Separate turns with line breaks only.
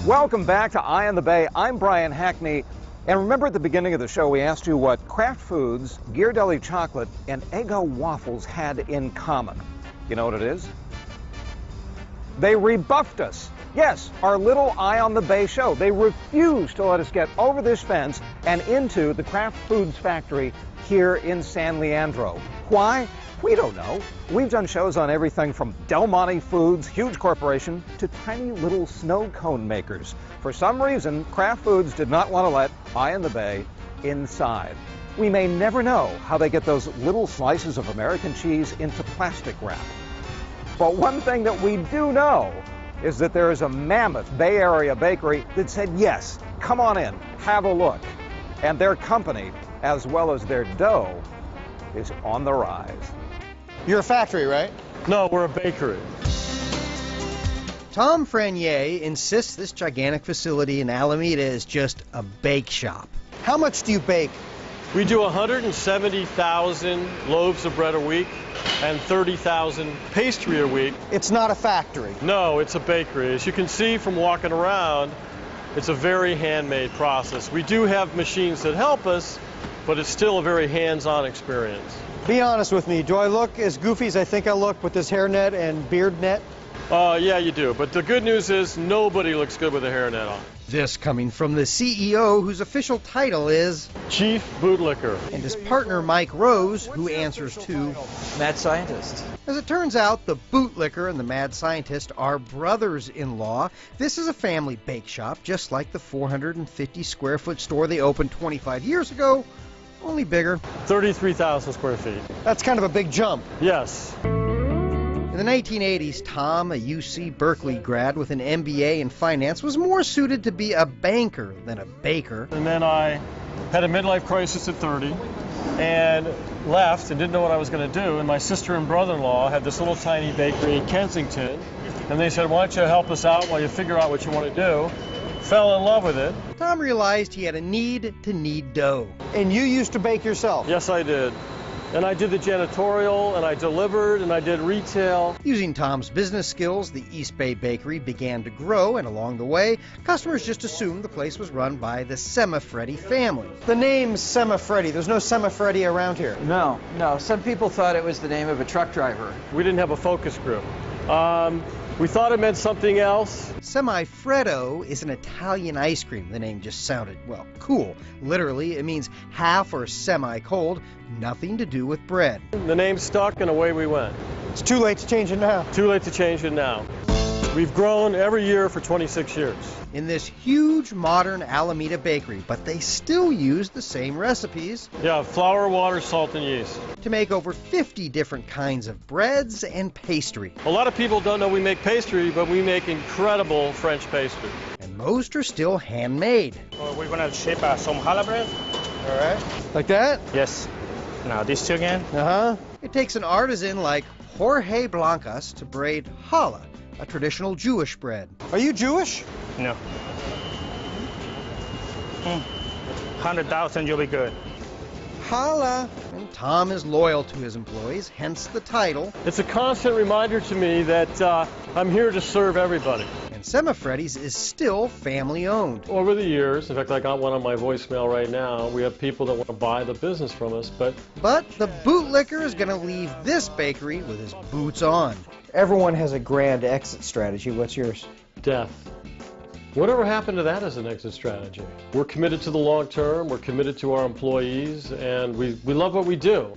Welcome back to Eye on the Bay. I'm Brian Hackney. And remember at the beginning of the show, we asked you what Kraft Foods, Ghirardelli chocolate, and Eggo waffles had in common. You know what it is? They rebuffed us. Yes, our little Eye on the Bay show. They refused to let us get over this fence and into the Kraft Foods factory here in San Leandro. Why? We don't know. We've done shows on everything from Del Monte Foods, huge corporation, to tiny little snow cone makers. For some reason, Kraft Foods did not want to let Eye on the Bay inside. We may never know how they get those little slices of American cheese into plastic wrap. But one thing that we do know is that there is a mammoth Bay Area bakery that said, yes, come on in, have a look. And their company, as well as their dough, is on the rise.
You're a factory, right?
No, we're a bakery.
Tom Frainier insists this gigantic facility in Alameda is just a bake shop.
How much do you bake?
We do 170,000 loaves of bread a week and 30,000 pastry a week.
It's not a factory.
No, it's a bakery. As you can see from walking around, it's a very handmade process. We do have machines that help us, but it's still a very hands-on experience.
Be honest with me, do I look as goofy as I think I look with this hairnet and beard net?
Yeah, you do. But the good news is nobody looks good with a hairnet on.
This coming from the CEO, whose official title is
Chief Bootlicker.
And his partner Mike Rose, who answers to
Mad Scientist.
As it turns out, the bootlicker and the mad scientist are brothers-in-law. This is a family bake shop, just like the 450 square foot store they opened 25 years ago, only bigger.
33,000 square feet.
That's kind of a big jump.
Yes.
In the 1980s, Tom, a UC Berkeley grad with an MBA in finance, was more suited to be a banker than a baker.
And then I had a midlife crisis at 30 and left and didn't know what I was going to do. And my sister and brother-in-law had this little tiny bakery in Kensington. And they said, why don't you help us out while you figure out what you want to do? Fell in love with it.
Tom realized he had a need to knead dough.
And you used to bake yourself?
Yes, I did. And I did the janitorial, and I delivered, and I did retail.
Using Tom's business skills, the East Bay Bakery began to grow, and along the way, customers just assumed the place was run by the Semifreddi family.
The name's Semifreddi. There's no Semifreddi around here.
No. Some people thought it was the name of a truck driver.
We didn't have a focus group. We thought it meant something else.
Semifreddo is an Italian ice cream. The name just sounded, well, cool. Literally, it means half or semi-cold, nothing to do with bread.
The name stuck and away we went.
It's too late to change it now.
Too late to change it now. We've grown every year for 26 years.
In this huge modern Alameda bakery, but they still use the same recipes.
Yeah, flour, water, salt, and yeast.
To make over 50 different kinds of breads and pastry.
A lot of people don't know we make pastry, but we make incredible French pastry.
And most are still handmade.
We're going to shape some challah bread.
All right. Like that?
Yes. Now these two again.
Uh-huh.
It takes an artisan like Jorge Blancas to braid challah, a traditional Jewish bread.
Are you Jewish?
No. 100,000, you'll be good.
Holla.
And Tom is loyal to his employees, hence the title.
It's a constant reminder to me that I'm here to serve everybody.
And Semifreddi's is still family-owned.
Over the years, in fact, I got one on my voicemail right now, we have people that want to buy the business from us, but
the bootlicker is going to leave this bakery with his boots on.
Everyone has a grand exit strategy. What's yours?
death. Whatever happened to that as an exit strategy? We're committed to the long term, we're committed to our employees, and we love what we do.